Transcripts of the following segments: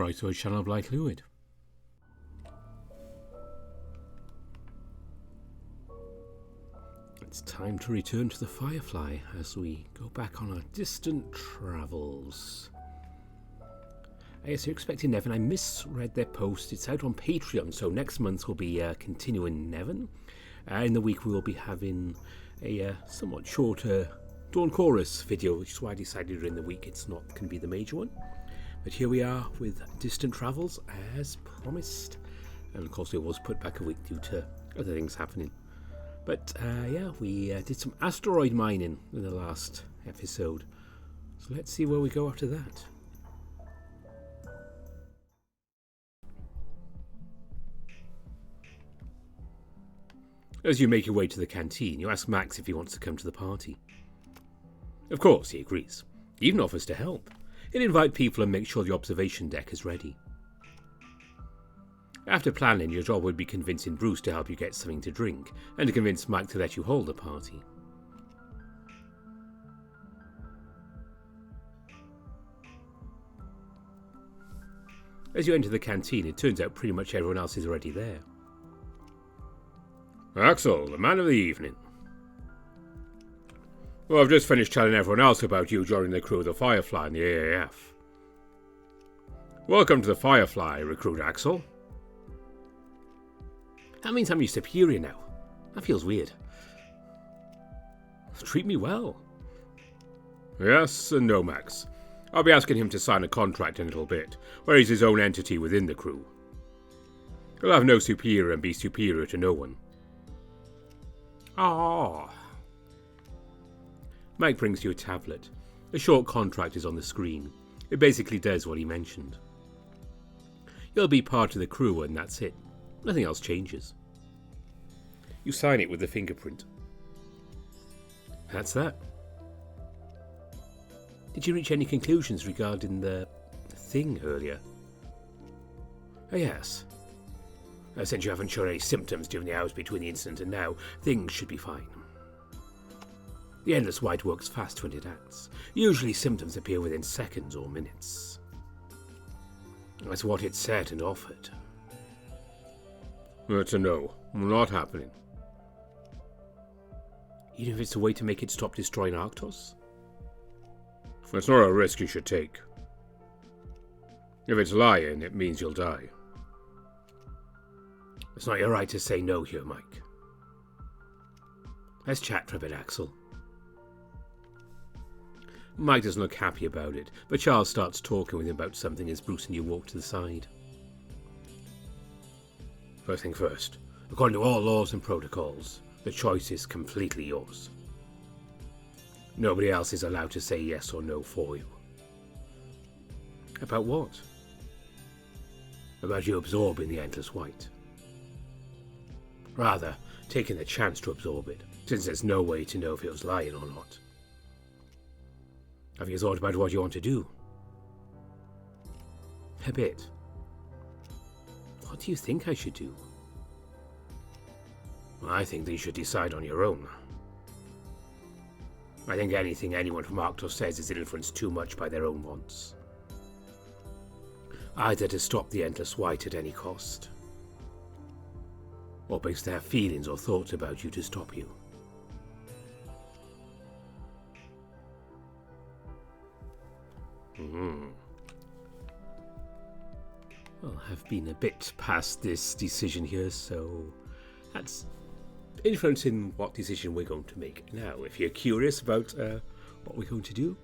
right to a channel of light fluid. It's time to return to the Firefly as we go back on our distant travels. Yes, you're expecting Nevin. I misread their post. It's out on Patreon, so next month we'll be continuing Nevin. In the week we will be having a somewhat shorter Dawn Chorus video, which is why I decided during the week it's not going to be the major one. But here we are with Distant Travels as promised. And of course it was put back a week due to other things happening. But yeah, we did some asteroid mining in the last episode. So let's see where we go after that. As you make your way to the canteen, you ask Max if he wants to come to the party. Of course, he agrees. He even offers to help. He'll invite people and make sure the observation deck is ready. After planning, your job would be convincing Bruce to help you get something to drink, and to convince Mike to let you hold the party. As you enter the canteen, it turns out pretty much everyone else is already there. Axel, the man of the evening. Well, I've just finished telling everyone else about you joining the crew of the Firefly in the AAF. Welcome to the Firefly, Recruit Axel. That means I'm your superior now. That feels weird. Treat me well. Yes and no, Max. I'll be asking him to sign a contract in a little bit, where he's his own entity within the crew. He'll have no superior and be superior to no one. Ah. Mike brings you a tablet. A short contract is on the screen. It basically does what he mentioned. You'll be part of the crew and that's it. Nothing else changes. You sign it with a fingerprint. That's that. Did you reach any conclusions regarding the thing earlier? Oh, yes. Since you haven't shown any symptoms during the hours between the incident and now, things should be fine. The Endless White works fast when it acts. Usually symptoms appear within seconds or minutes. That's what it said and offered. That's a no. Not happening. Even if it's a way to make it stop destroying Arctos? It's not a risk you should take. If it's lying, it means you'll die. It's not your right to say no here, Mike. Let's chat for a bit, Axel. Mike doesn't look happy about it, but Charles starts talking with him about something as Bruce and you walk to the side. First thing first, according to all laws and protocols, the choice is completely yours. Nobody else is allowed to say yes or no for you. About what? About you absorbing the Endless White. Rather, taking the chance to absorb it, since there's no way to know if it was lying or not. Have you thought about what you want to do? A bit. What do you think I should do? I think that you should decide on your own. I think anything anyone from Arctos says is influenced too much by their own wants. Either to stop the Endless White at any cost, or because they have feelings or thoughts about you to stop you. Well, I've been a bit past this decision here, so that's influencing what decision we're going to make. Now, if you're curious about what we're going to do,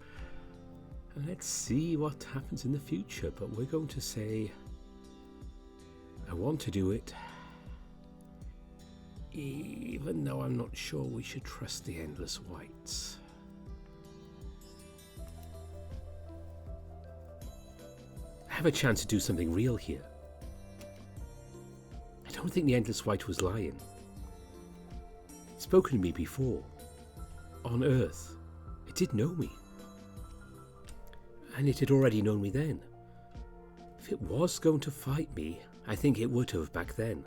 let's see what happens in the future, but we're going to say, I want to do it, even though I'm not sure we should trust the Endless Whites. I have a chance to do something real here. I don't think the Endless White was lying. It's spoken to me before. On Earth. It did know me. And it had already known me then. If it was going to fight me, I think it would have back then.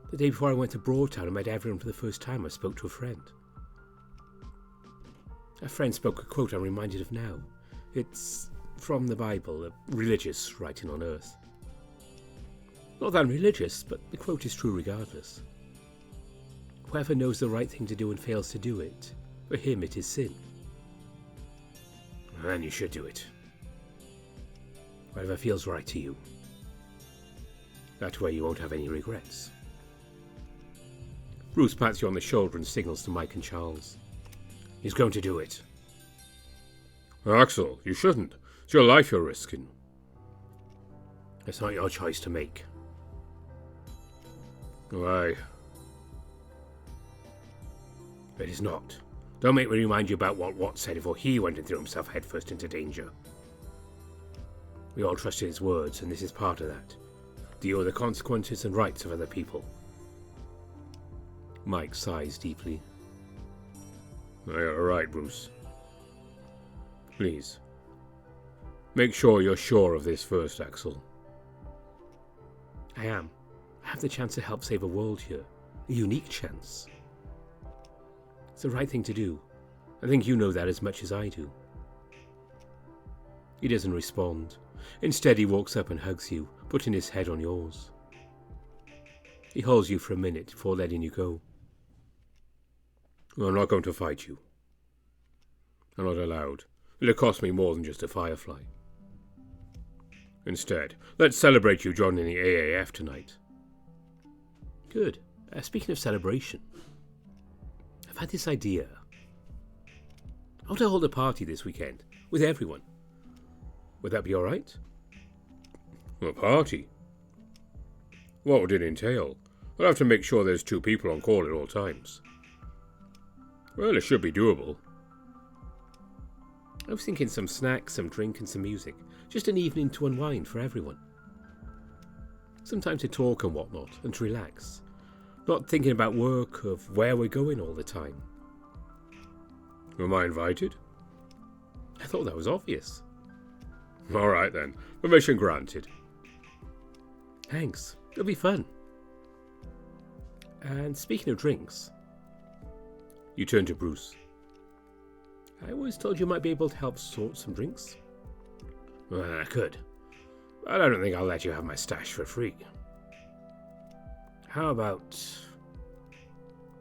The day before I went to Broadtown, I met everyone for the first time. I spoke to a friend. A friend spoke a quote I'm reminded of now. It's from the Bible, a religious writing on earth. Not that religious, but the quote is true regardless. Whoever knows the right thing to do and fails to do it, for him it is sin. And you should do it. Whatever feels right to you. That way you won't have any regrets. Bruce pats you on the shoulder and signals to Mike and Charles. He's going to do it. Axel, you shouldn't. It's your life you're risking. It's not your choice to make. Why? It is not. Don't make me remind you about what Watt said before he went and threw himself headfirst into danger. We all trusted his words, and this is part of that. Deal with the consequences and rights of other people. Mike sighs deeply. You're right, Bruce. Please. Make sure you're sure of this first, Axel. I am. I have the chance to help save a world here. A unique chance. It's the right thing to do. I think you know that as much as I do. He doesn't respond. Instead, he walks up and hugs you, putting his head on yours. He holds you for a minute before letting you go. I'm not going to fight you. I'm not allowed. It'll cost me more than just a firefly. Instead, let's celebrate you joining the AAF tonight. Good. Speaking of celebration, I've had this idea. I want to hold a party this weekend, with everyone. Would that be alright? A party? What would it entail? I'll have to make sure there's 2 people on call at all times. Well, it should be doable. I was thinking some snacks, some drink and some music. Just an evening to unwind for everyone. Some time to talk and whatnot, and to relax. Not thinking about work, of where we're going all the time. Am I invited? I thought that was obvious. All right then. Permission granted. Thanks. It'll be fun. And speaking of drinks... You turn to Bruce. I always told you might be able to help sort some drinks. Well, I could. But I don't think I'll let you have my stash for free. How about...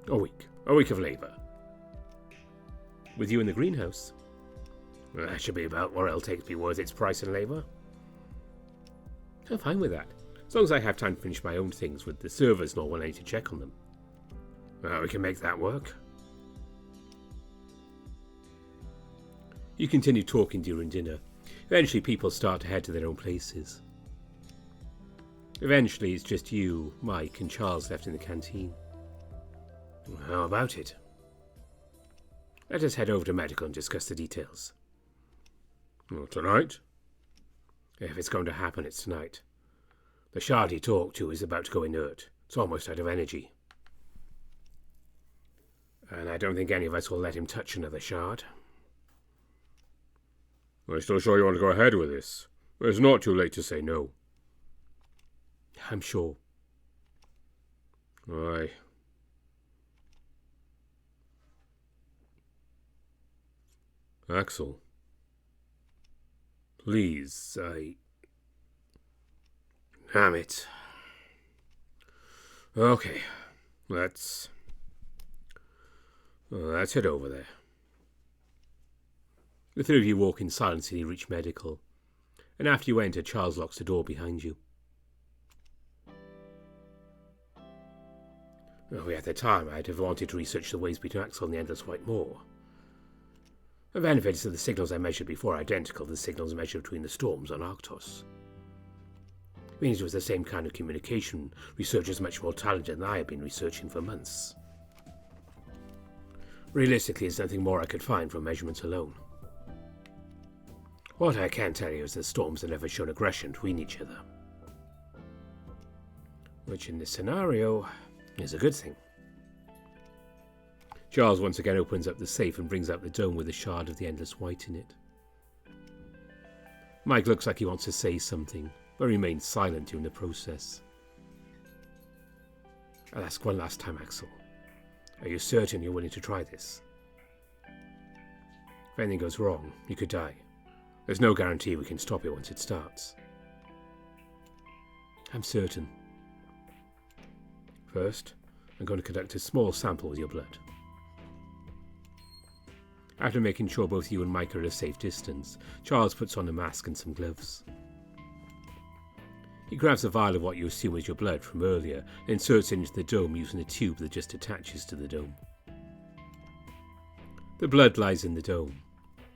A week. A week of labour. With you in the greenhouse? Well, that should be about what it'll take to be worth its price in labour. I'm fine with that. As long as I have time to finish my own things with the servers not wanting to check on them. Well, we can make that work. You continue talking during dinner. Eventually people start to head to their own places. Eventually it's just you, Mike and Charles left in the canteen. How about it? Let us head over to medical and discuss the details. Well, tonight? If it's going to happen, it's tonight. The shard he talked to is about to go inert. It's almost out of energy. And I don't think any of us will let him touch another shard. Are you still sure you want to go ahead with this? It's not too late to say no. I'm sure. Aye. Axel. Please, Damn it. Okay, let's head over there. The 3 of you walk in silence till you reach medical, and after you enter, Charles locks the door behind you. At the time, I'd have wanted to research the ways between Axel and the Endless White Moor. The benefit is that the signals I measured before are identical to the signals measured between the storms on Arctos. It means it was the same kind of communication. Researchers much more talented than I have been researching for months. Realistically, there's nothing more I could find from measurements alone. What I can tell you is that storms have never shown aggression between each other. Which in this scenario is a good thing. Charles once again opens up the safe and brings out the dome with a shard of the Endless White in it. Mike looks like he wants to say something, but remains silent during the process. I'll ask one last time, Axel. Are you certain you're willing to try this? If anything goes wrong, you could die. There's no guarantee we can stop it once it starts. I'm certain. First, I'm going to conduct a small sample with your blood. After making sure both you and Mike are at a safe distance, Charles puts on a mask and some gloves. He grabs a vial of what you assume is your blood from earlier and inserts it into the dome using a tube that just attaches to the dome. The blood lies in the dome,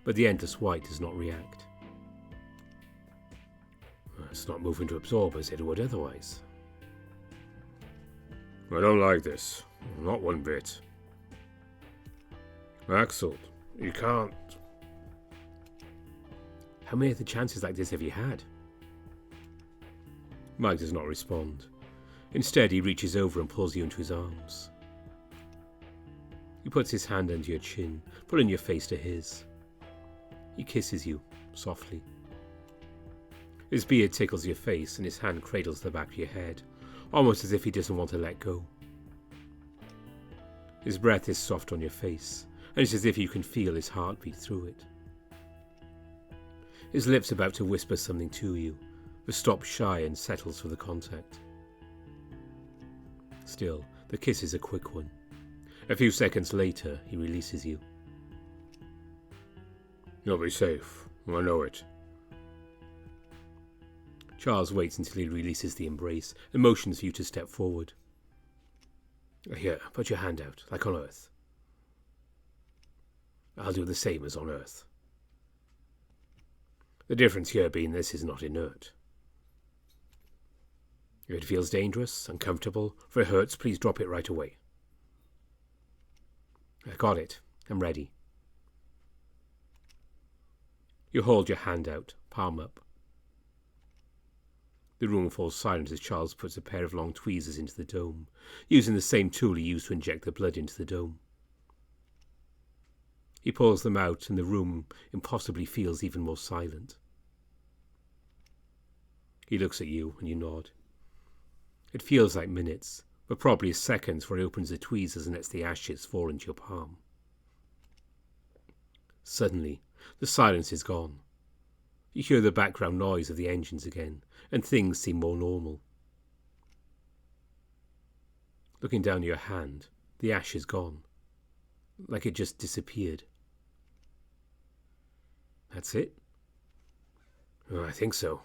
but the endless white does not react. It's not moving to absorb as it would otherwise. I don't like this. Not one bit. Axel, you can't. How many of the chances like this have you had? Mike does not respond. Instead, he reaches over and pulls you into his arms. He puts his hand under your chin, pulling your face to his. He kisses you, softly. His beard tickles your face and his hand cradles the back of your head, almost as if he doesn't want to let go. His breath is soft on your face, and it's as if you can feel his heartbeat through it. His lips about to whisper something to you, but stops shy and settles for the contact. Still, the kiss is a quick one. A few seconds later, he releases you. You'll be safe. I know it. Charles waits until he releases the embrace and motions for you to step forward. Here, put your hand out, like on Earth. I'll do the same as on Earth. The difference here being this is not inert. If it feels dangerous, uncomfortable, or it hurts, please drop it right away. I got it. I'm ready. You hold your hand out, palm up. The room falls silent as Charles puts a pair of long tweezers into the dome, using the same tool he used to inject the blood into the dome. He pulls them out and the room impossibly feels even more silent. He looks at you and you nod. It feels like minutes, but probably seconds before he opens the tweezers and lets the ashes fall into your palm. Suddenly, the silence is gone. You hear the background noise of the engines again, and things seem more normal. Looking down your hand, the ash is gone, like it just disappeared. That's it? Oh, I think so.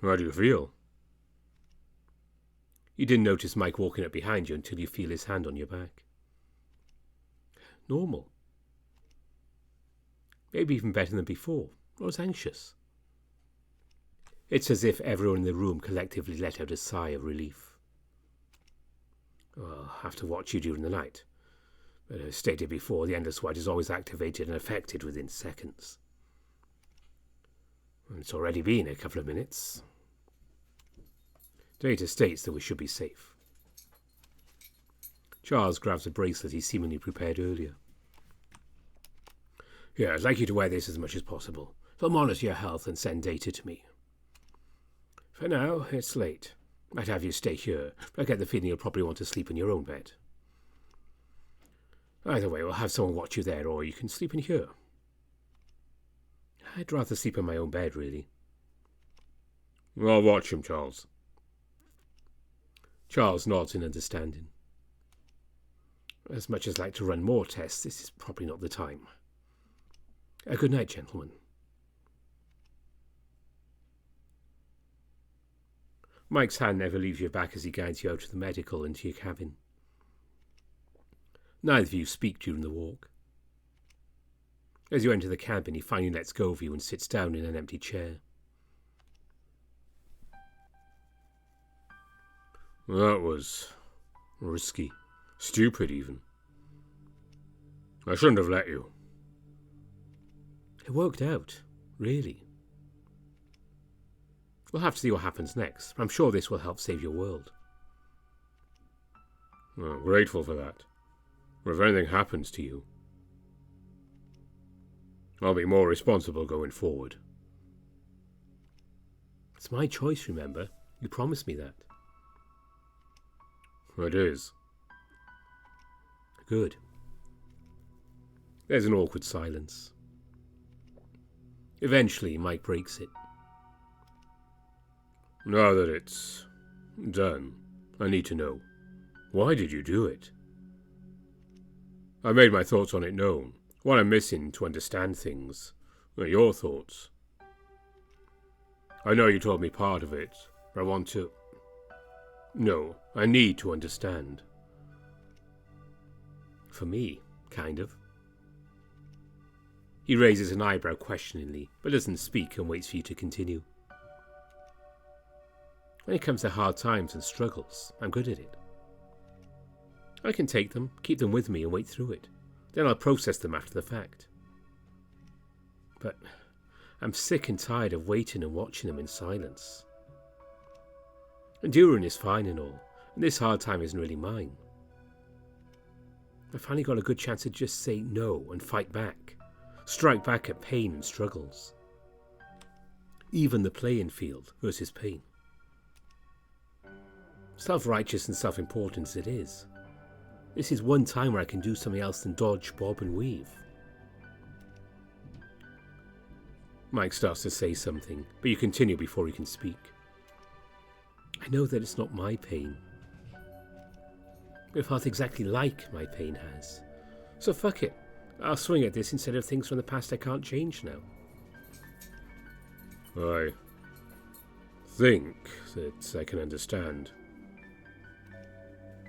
How do you feel? You didn't notice Mike walking up behind you until you feel his hand on your back. Normal. Maybe even better than before. I was anxious. It's as if everyone in the room collectively let out a sigh of relief. I'll have to watch you during the night. But as stated before, the endless white is always activated and affected within seconds. It's already been a couple of minutes. Data states that we should be safe. Charles grabs a bracelet he seemingly prepared earlier. Here, I'd like you to wear this as much as possible. It'll monitor your health and send data to me. For now, it's late. I'd have you stay here, but I get the feeling you'll probably want to sleep in your own bed. Either way, we'll have someone watch you there, or you can sleep in here. I'd rather sleep in my own bed, really. I'll watch him, Charles. Charles nods in understanding. As much as I'd like to run more tests, this is probably not the time. Good night, gentlemen. Mike's hand never leaves your back as he guides you out of the medical into your cabin. Neither of you speak during the walk. As you enter the cabin, he finally lets go of you and sits down in an empty chair. That was risky. Stupid, even. I shouldn't have let you. It worked out, really. We'll have to see what happens next, but I'm sure this will help save your world. I'm grateful for that. But if anything happens to you, I'll be more responsible going forward. It's my choice, remember? You promised me that. It is. Good. There's an awkward silence. Eventually, Mike breaks it. Now that it's done, I need to know. Why did you do it? I made my thoughts on it known. What I'm missing to understand things are your thoughts. I know you told me part of it, but I want to... No, I need to understand. For me, kind of. He raises an eyebrow questioningly, but doesn't speak and waits for you to continue. When it comes to hard times and struggles, I'm good at it. I can take them, keep them with me and wait through it. Then I'll process them after the fact. But I'm sick and tired of waiting and watching them in silence. Enduring is fine and all, and this hard time isn't really mine. I finally got a good chance to just say no and fight back. Strike back at pain and struggles. Even the playing field versus pain. Self-righteous and self-important as it is, this is one time where I can do something else than dodge, bob and weave. Mike starts to say something, but you continue before he can speak. I know that it's not my pain. It felt exactly like my pain has. So fuck it. I'll swing at this instead of things from the past I can't change now. I think that I can understand.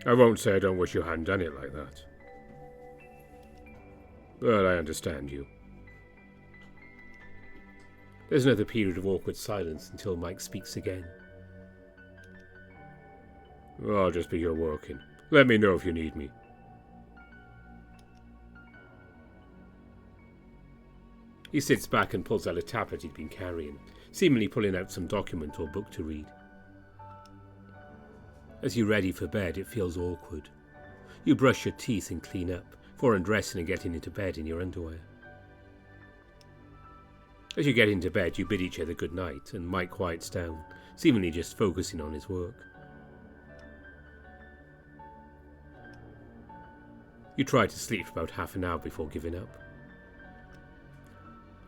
I won't say I don't wish you hadn't done it like that. But I understand you. There's another period of awkward silence until Mike speaks again. I'll just be here working. Let me know if you need me. He sits back and pulls out a tablet he'd been carrying, seemingly pulling out some document or book to read. As you're ready for bed, it feels awkward. You brush your teeth and clean up, before undressing and getting into bed in your underwear. As you get into bed, you bid each other good night, and Mike quiets down, seemingly just focusing on his work. You try to sleep for about half an hour before giving up.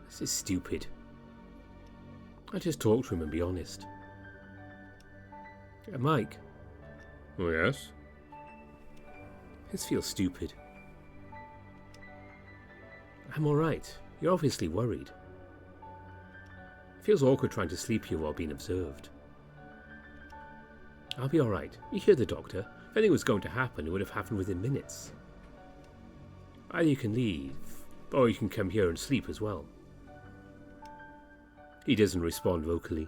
This is stupid. I just talk to him and be honest. Mike. Oh, yes? This feels stupid. I'm alright. You're obviously worried. It feels awkward trying to sleep here while being observed. I'll be alright. You hear the doctor. If anything was going to happen, it would have happened within minutes. Either you can leave, or you can come here and sleep as well. He doesn't respond vocally.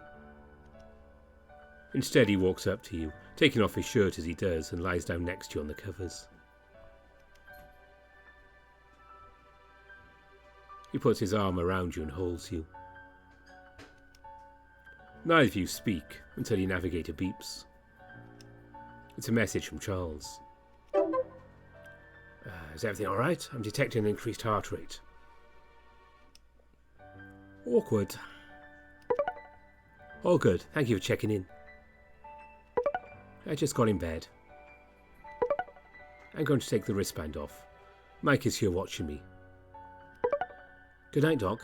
Instead, he walks up to you, taking off his shirt as he does, and lies down next to you on the covers. He puts his arm around you and holds you. Neither of you speak until your navigator beeps. It's a message from Charles. Is everything alright? I'm detecting an increased heart rate. Awkward. All good. Thank you for checking in. I just got in bed. I'm going to take the wristband off. Mike is here watching me. Good night, Doc.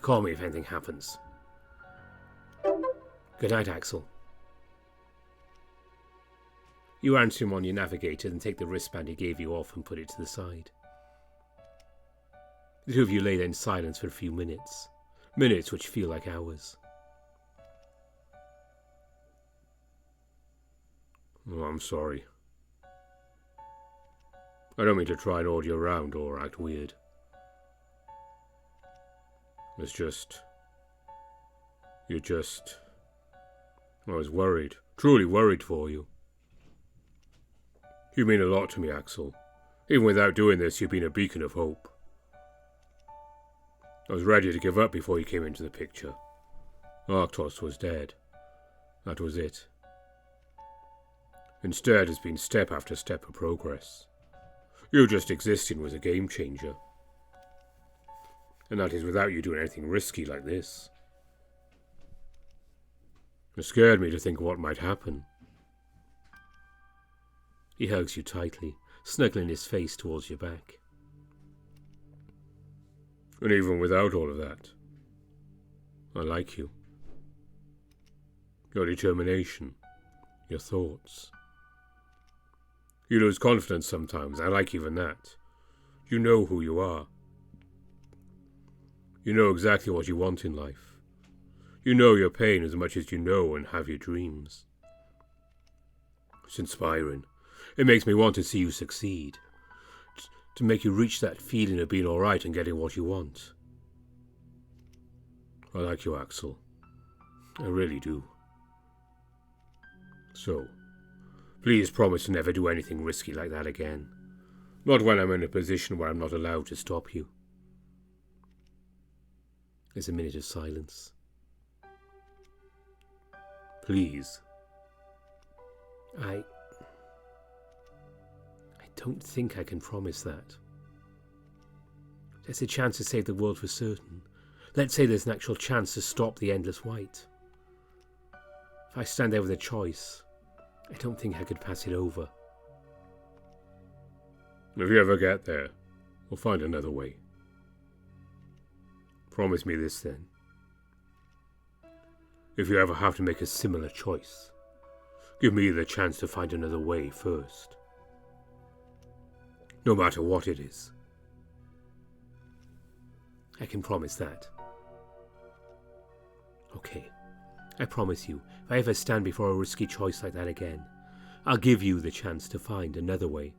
Call me if anything happens. Good night, Axel. You answer him on your navigator and take the wristband he gave you off and put it to the side. The two of you lay there in silence for a few minutes. Minutes which feel like hours. Oh, I'm sorry. I don't mean to try and order you around or act weird. It's just... I was worried. Truly worried for you. You mean a lot to me, Axel. Even without doing this, you've been a beacon of hope. I was ready to give up before you came into the picture. Arctos was dead. That was it. Instead, it's been step after step of progress. You just existing was a game changer. And that is without you doing anything risky like this. It scared me to think of what might happen. He hugs you tightly, snuggling his face towards your back. And even without all of that, I like you. Your determination, your thoughts. You lose confidence sometimes, I like even that. You know who you are. You know exactly what you want in life. You know your pain as much as you know and have your dreams. It's inspiring. It makes me want to see you succeed. To make you reach that feeling of being alright and getting what you want. I like you, Axel. I really do. So, please promise to never do anything risky like that again. Not when I'm in a position where I'm not allowed to stop you. There's a minute of silence. Please. I don't think I can promise that. There's a chance to save the world for certain. Let's say there's an actual chance to stop the endless white. If I stand there with a choice, I don't think I could pass it over. If you ever get there, we'll find another way. Promise me this then. If you ever have to make a similar choice, give me the chance to find another way first. No matter what it is. I can promise that. Okay, I promise you, if I ever stand before a risky choice like that again, I'll give you the chance to find another way.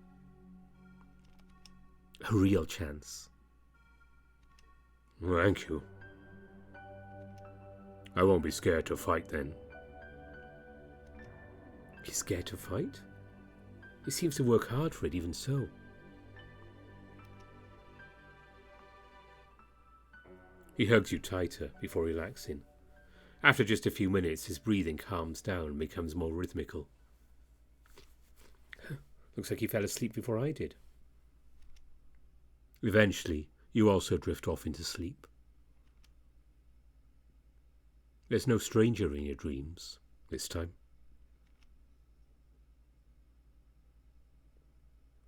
A real chance. Thank you. I won't be scared to fight then. He's scared to fight? He seems to work hard for it even so. He hugs you tighter before relaxing. After just a few minutes, his breathing calms down and becomes more rhythmical. Looks like he fell asleep before I did. Eventually, you also drift off into sleep. There's no stranger in your dreams this time.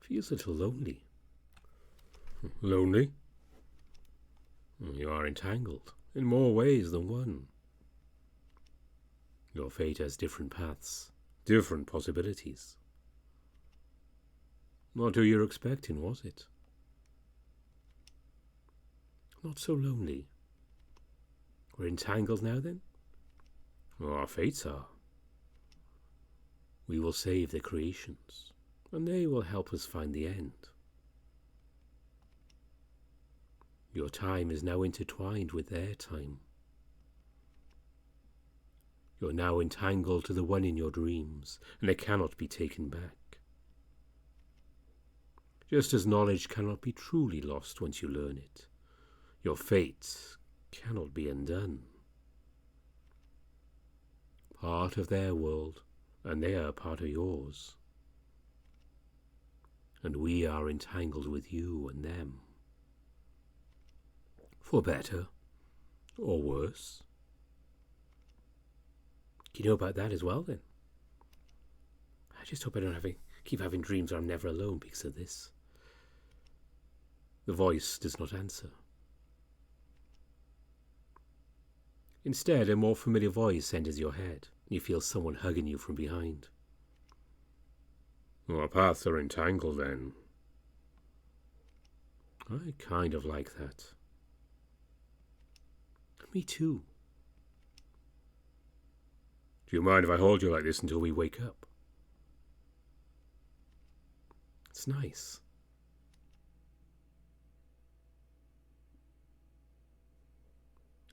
Feels a little lonely. Lonely? You are entangled in more ways than one. Your fate has different paths, different possibilities. Not who you're expecting, was it? Not so lonely. We're entangled now, then? Well, our fates are. We will save the creations, and they will help us find the end. Your time is now intertwined with their time. You're now entangled to the one in your dreams, and it cannot be taken back. Just as knowledge cannot be truly lost once you learn it, your fate cannot be undone. Part of their world, and they are part of yours. And we are entangled with you and them. For better or worse. Do you know about that as well, then? I just hope I don't keep having dreams where I'm never alone because of this. The voice does not answer. Instead, a more familiar voice enters your head, and you feel someone hugging you from behind. Our paths are entangled, then. I kind of like that. Me too. Do you mind if I hold you like this until we wake up? It's nice.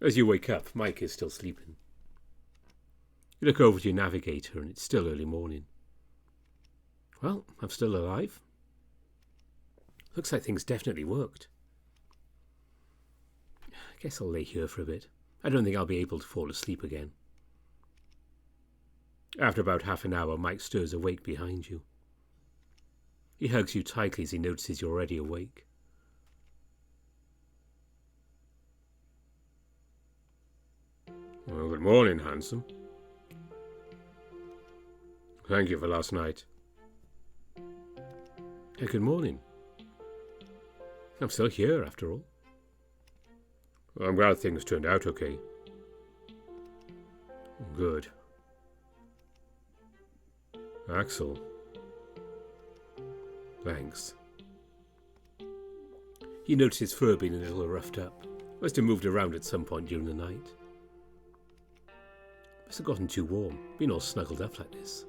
As you wake up, Mike is still sleeping. You look over to your navigator and it's still early morning. Well, I'm still alive. Looks like things definitely worked. I guess I'll lay here for a bit. I don't think I'll be able to fall asleep again. After about half an hour, Mike stirs awake behind you. He hugs you tightly as he notices you're already awake. Well, good morning, handsome. Thank you for last night. Hey, good morning. I'm still here, after all. I'm glad things turned out okay. Good. Axel. Thanks. You noticed his fur being a little roughed up. Must have moved around at some point during the night. Must have gotten too warm, being all snuggled up like this.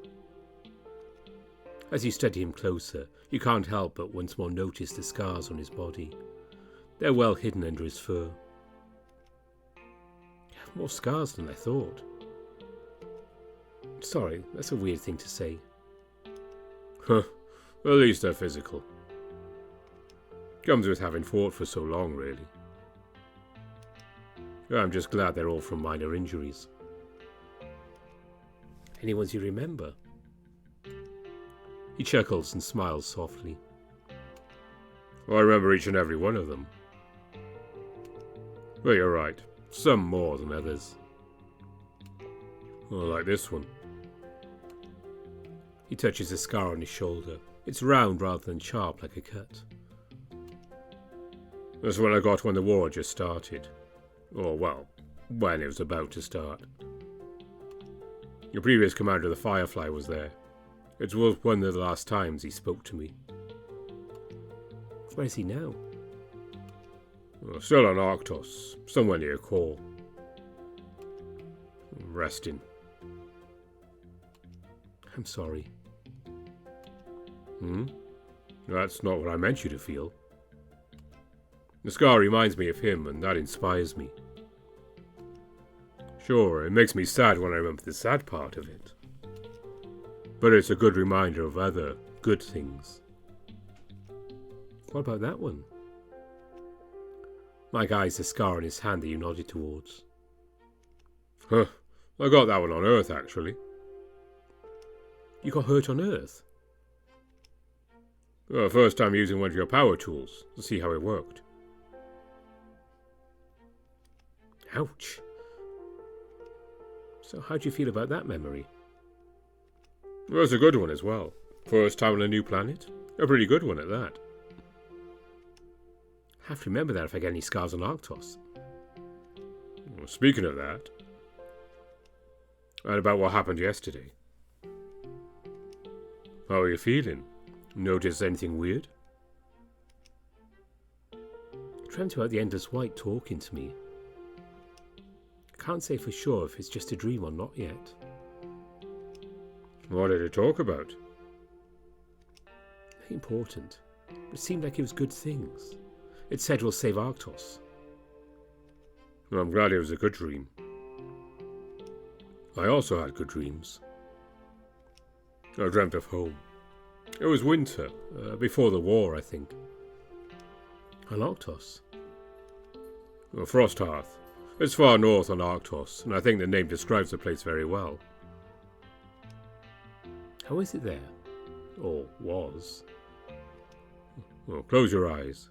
As you study him closer, you can't help but once more notice the scars on his body. They're well hidden under his fur. More scars than I thought. Sorry, that's a weird thing to say. Huh, at least they're physical. Comes with having fought for so long, really. I'm just glad they're all from minor injuries. Any ones you remember? He chuckles and smiles softly. I remember each and every one of them. But you're right, some more than others. Like this one. He touches a scar on his shoulder. It's round rather than sharp like a cut. That's one I got when the war just started. Or, well, when it was about to start. Your previous commander of the Firefly was there. It was one of the last times he spoke to me. Where is he now? Still on Arctos, somewhere near Core. Resting. I'm sorry. That's not what I meant you to feel. The scar reminds me of him, and that inspires me. Sure, it makes me sad when I remember the sad part of it. But it's a good reminder of other good things. What about that one? Mike eyes the scar on his hand that you nodded towards. Huh, I got that one on Earth, actually. You got hurt on Earth? First time using one of your power tools, to see how it worked. Ouch. So how do you feel about that memory? It was a good one as well. First time on a new planet. A pretty good one at that. I have to remember that if I get any scars on Arctos. Speaking of that, and about what happened yesterday. How are you feeling? Notice anything weird? I dreamt about the Endless White talking to me. I can't say for sure if it's just a dream or not yet. What did it talk about? Nothing important. It seemed like it was good things. It said we'll save Arctos. I'm glad it was a good dream. I also had good dreams. I dreamt of home. It was winter, before the war, I think. On Arctos? Frosthearth. It's far north on Arctos, and I think the name describes the place very well. How is it there? Or was? Well, close your eyes.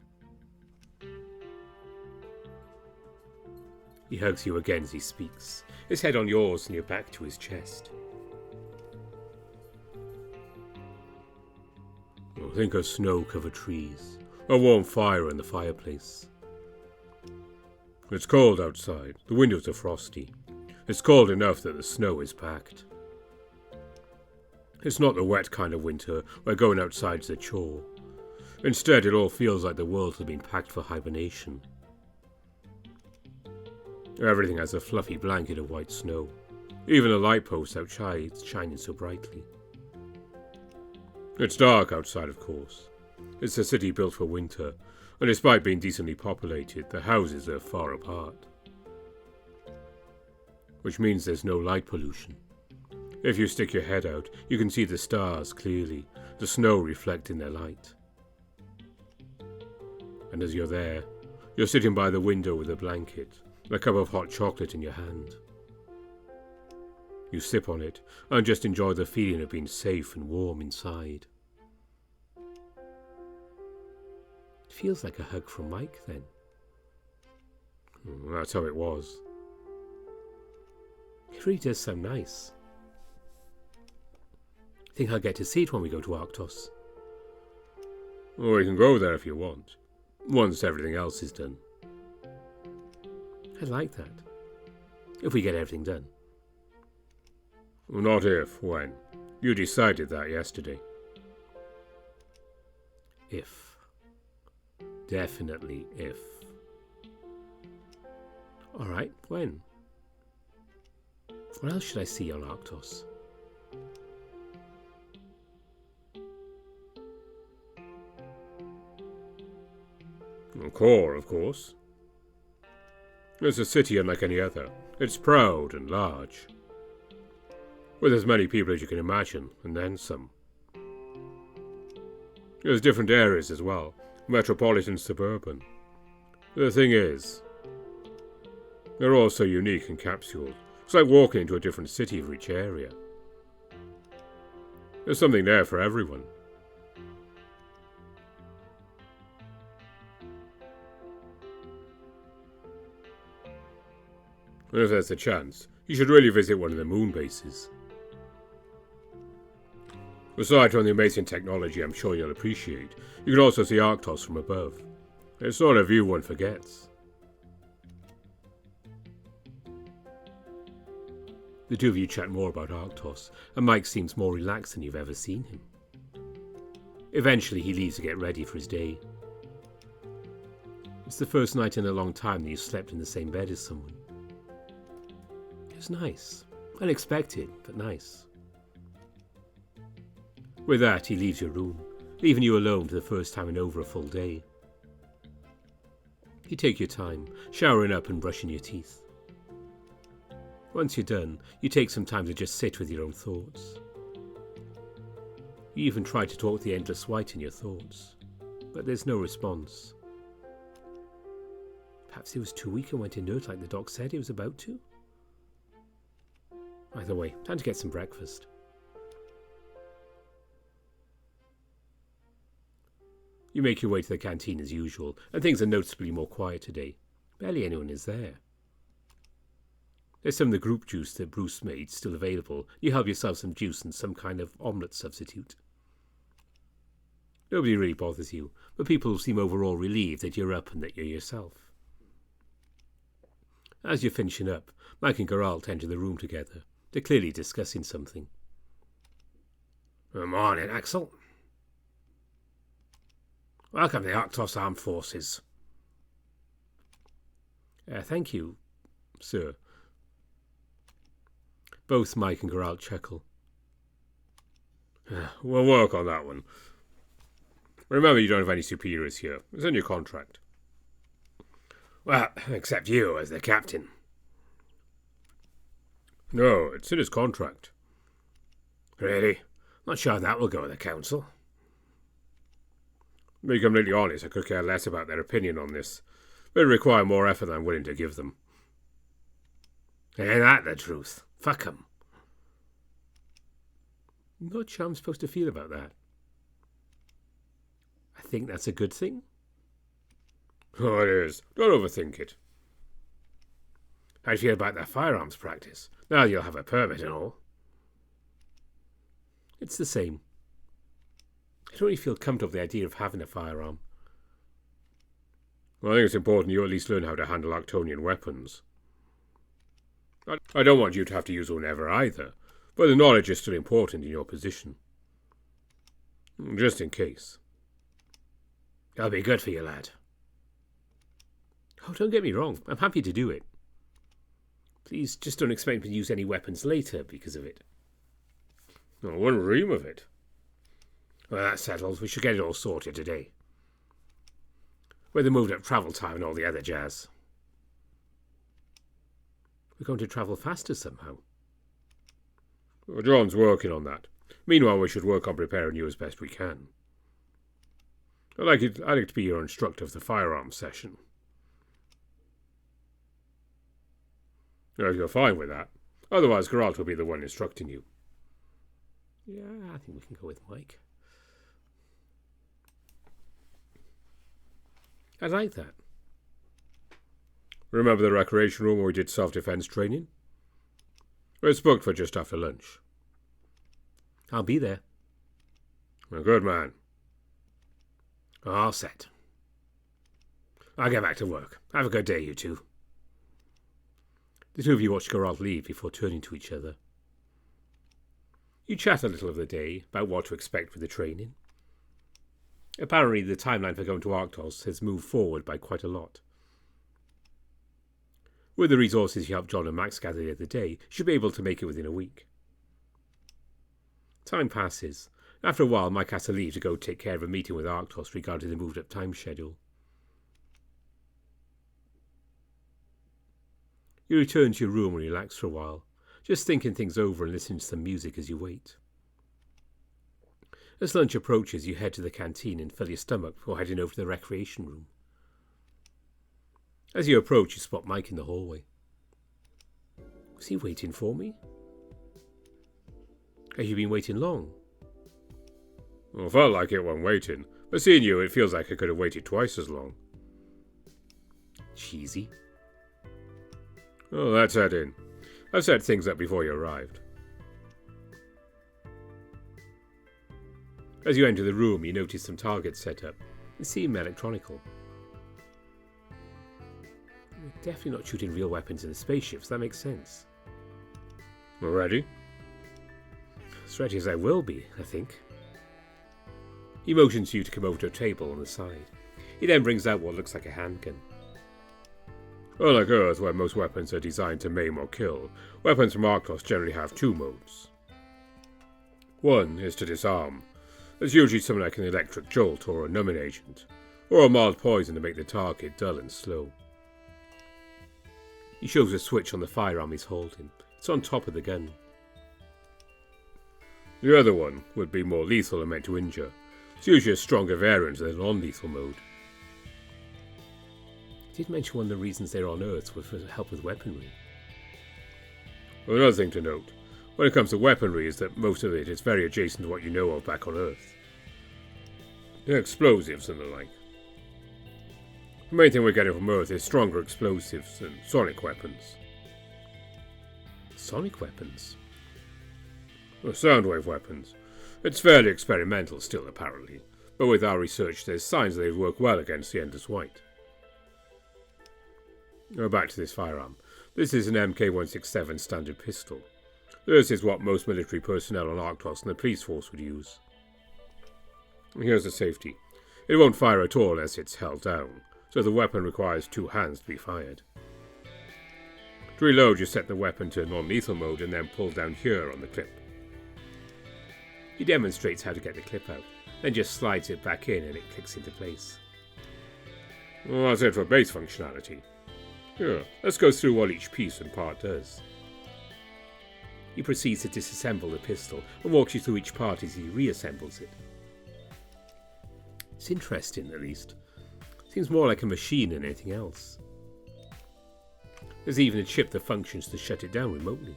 He hugs you again as he speaks, his head on yours and your back to his chest. Think of snow-covered trees, a warm fire in the fireplace. It's cold outside, the windows are frosty. It's cold enough that the snow is packed. It's not the wet kind of winter where going outside is a chore. Instead, it all feels like the world has been packed for hibernation. Everything has a fluffy blanket of white snow. Even the light posts outside shining so brightly. It's dark outside, of course. It's a city built for winter, and despite being decently populated, the houses are far apart. Which means there's no light pollution. If you stick your head out, you can see the stars clearly, the snow reflecting their light. And as you're there, you're sitting by the window with a blanket, a cup of hot chocolate in your hand. You sip on it and just enjoy the feeling of being safe and warm inside. It feels like a hug from Mike then. That's how it was. It really does sound nice. Think I'll get to see it when we go to Arctos? Or you can go there if you want, once everything else is done. I like that. If we get everything done. Not if, when. You decided that yesterday. If. Definitely if. Alright, when? What else should I see on Arctos? Core, of course. It's a city unlike any other. It's proud and large. With as many people as you can imagine, and then some. There's different areas as well. Metropolitan, suburban. The thing is, they're all so unique and capsuled. It's like walking into a different city for each area. There's something there for everyone. And if there's a chance, you should really visit one of the moon bases. Aside from the amazing technology I'm sure you'll appreciate, you can also see Arctos from above. It's not a view one forgets. The two of you chat more about Arctos, and Mike seems more relaxed than you've ever seen him. Eventually he leaves to get ready for his day. It's the first night in a long time that you've slept in the same bed as someone. It was nice. Unexpected, but nice. With that, he leaves your room, leaving you alone for the first time in over a full day. You take your time, showering up and brushing your teeth. Once you're done, you take some time to just sit with your own thoughts. You even try to talk the endless white in your thoughts, but there's no response. Perhaps it was too weak and went inert like the doc said it was about to? Either way, time to get some breakfast. You make your way to the canteen as usual, and things are noticeably more quiet today. Barely anyone is there. There's some of the group juice that Bruce made still available. You help yourself some juice and some kind of omelette substitute. Nobody really bothers you, but people seem overall relieved that you're up and that you're yourself. As you're finishing up, Mike and Geralt enter the room together. They're clearly discussing something. Morning, Axel. Welcome to the Arctos Armed Forces. Thank you, sir. Both Mike and Geralt chuckle. We'll work on that one. Remember, you don't have any superiors here. It's in your contract. Well, except you as the captain. No, it's in his contract. Really? Not sure that will go with the council. To be completely honest, I could care less about their opinion on this. It would require more effort than I'm willing to give them. Ain't that the truth? Fuck 'em. I'm not sure I'm supposed to feel about that. I think that's a good thing. Oh, it is. Don't overthink it. How do you feel about that firearms practice? Now you'll have a permit and all. It's the same. I don't really feel comfortable with the idea of having a firearm. Well, I think it's important you at least learn how to handle Arctonian weapons. I don't want you to have to use one ever either, but the knowledge is still important in your position. Just in case. That'll be good for you, lad. Oh, don't get me wrong. I'm happy to do it. Please, just don't expect me to use any weapons later because of it. I wouldn't dream of it. Well, that's settled. We should get it all sorted today. With the moved up travel time and all the other jazz. We're going to travel faster somehow. Well, John's working on that. Meanwhile, we should work on preparing you as best we can. I'd like to be your instructor of the firearms session. If you're fine with that. Otherwise, Geralt will be the one instructing you. Yeah, I think we can go with Mike. I like that. Remember the recreation room where we did self-defense training? It's booked for just after lunch. I'll be there. A good man. All set. I'll get back to work. Have a good day, you two. The two of you watch Geralt leave before turning to each other. You chat a little of the day, about what to expect with the training. Apparently, the timeline for going to Arctos has moved forward by quite a lot. With the resources you helped John and Max gather the other day, you should be able to make it within a week. Time passes. After a while, Mike has to leave to go take care of a meeting with Arctos regarding the moved-up time schedule. You return to your room and relax for a while, just thinking things over and listening to some music as you wait. As lunch approaches, you head to the canteen and fill your stomach before heading over to the recreation room. As you approach, you spot Mike in the hallway. Was he waiting for me? Have you been waiting long? Well, felt like it when waiting, but seeing you, it feels like I could have waited twice as long. Cheesy. Oh, let's head in. I've set things up before you arrived. As you enter the room, you notice some targets set up. They seem electronical. We're definitely not shooting real weapons in the spaceships, that makes sense. Ready? As ready as I will be, I think. He motions you to come over to a table on the side. He then brings out what looks like a handgun. Unlike Earth, where most weapons are designed to maim or kill, weapons from Arctos generally have two modes. One is to disarm. There's usually something like an electric jolt or a numbing agent, or a mild poison to make the target dull and slow. He shows a switch on the firearm he's holding. It's on top of the gun. The other one would be more lethal and meant to injure. It's usually a stronger variant of the non-lethal mode. He did mention one of the reasons they're on Earth was for help with weaponry. Well, another thing to note, when it comes to weaponry, is that most of it is very adjacent to what you know of back on Earth. Explosives and the like. The main thing we're getting from Earth is stronger explosives and sonic weapons. Sonic weapons? Well, soundwave weapons. It's fairly experimental still, apparently, but with our research there's signs that they work well against the Endless White. Back to this firearm. This is an MK167 standard pistol. This is what most military personnel on Arctos and the police force would use. Here's the safety. It won't fire at all unless it's held down, so the weapon requires two hands to be fired. To reload, you set the weapon to non-lethal mode and then pull down here on the clip. He demonstrates how to get the clip out, then just slides it back in and it clicks into place. Well, that's it for base functionality. Here, let's go through what each piece and part does. He proceeds to disassemble the pistol and walks you through each part as he reassembles it. It's interesting, at least. Seems more like a machine than anything else. There's even a chip that functions to shut it down remotely.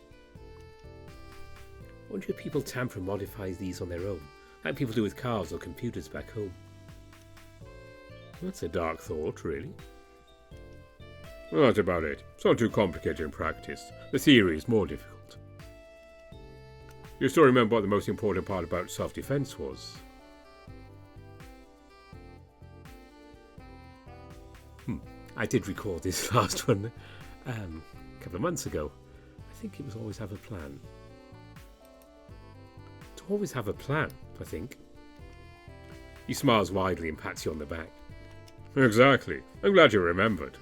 I wonder if people tamper and modify these on their own, like people do with cars or computers back home. That's a dark thought, really. Well, that's about it. It's not too complicated in practice. The theory is more difficult. You still remember what the most important part about self-defense was? I did record this last one a couple of months ago. I think it was always have a plan. To always have a plan, I think. He smiles widely and pats you on the back. Exactly. I'm glad you remembered.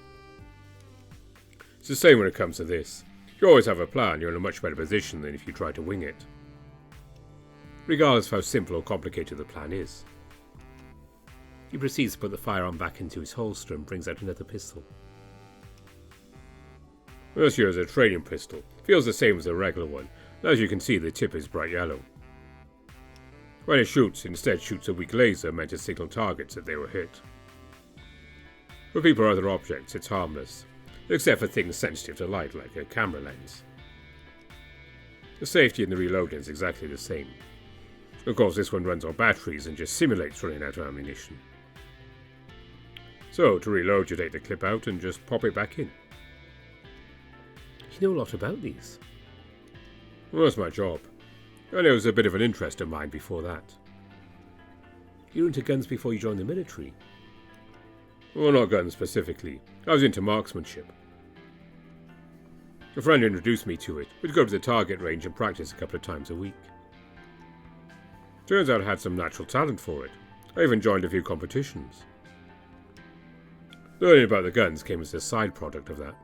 It's the same when it comes to this. If you always have a plan, you're in a much better position than if you try to wing it. Regardless of how simple or complicated the plan is. He proceeds to put the firearm back into his holster and brings out another pistol. This here is a training pistol. Feels the same as a regular one. As you can see, the tip is bright yellow. When it shoots, it instead shoots a weak laser meant to signal targets that they were hit. For people or other objects, it's harmless, except for things sensitive to light like a camera lens. The safety and the reloading is exactly the same. Of course, this one runs on batteries and just simulates running out of ammunition. So, to reload, you take the clip out and just pop it back in. You know a lot about these. Well, that's my job. And it was a bit of an interest of mine before that. You were into guns before you joined the military? Well, not guns specifically. I was into marksmanship. A friend introduced me to it. We'd go to the target range and practice a couple of times a week. Turns out I had some natural talent for it. I even joined a few competitions. Learning about the guns came as a side product of that.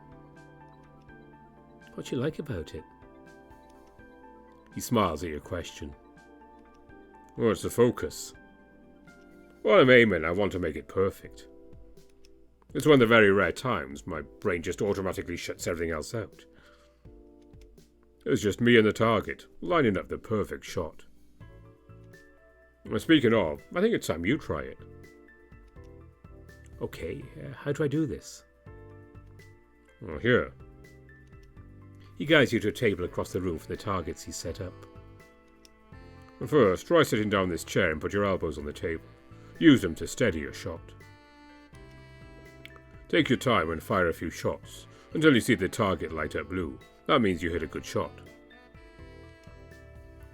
What do you like about it? He smiles at your question. Well, it's the focus. While I'm aiming, I want to make it perfect. It's one of the very rare times my brain just automatically shuts everything else out. It's just me and the target, lining up the perfect shot. Speaking of, I think it's time you try it. Okay, how do I do this? Well, here. He guides you to a table across the room for the targets he's set up. First, try sitting down in this chair and put your elbows on the table. Use them to steady your shot. Take your time and fire a few shots until you see the target light up blue. That means you hit a good shot.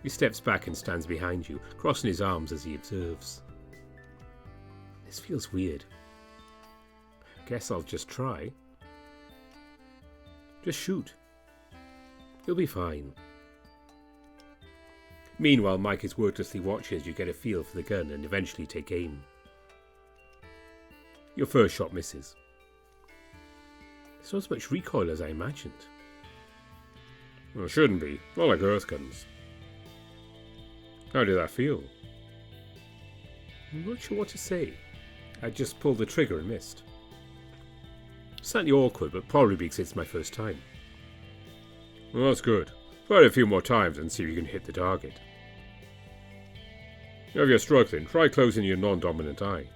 He steps back and stands behind you, crossing his arms as he observes. This feels weird. Guess I'll just try. Just shoot. You'll be fine. Meanwhile, Mike is wordlessly watching as you get a feel for the gun and eventually take aim. Your first shot misses. It's not as much recoil as I imagined. Well, it shouldn't be. Not like earth guns. How did that feel? I'm not sure what to say. I just pulled the trigger and missed. Slightly awkward, but probably because it's my first time. Well, that's good. Try it a few more times and see if you can hit the target. If you're struggling, try closing your non-dominant eye.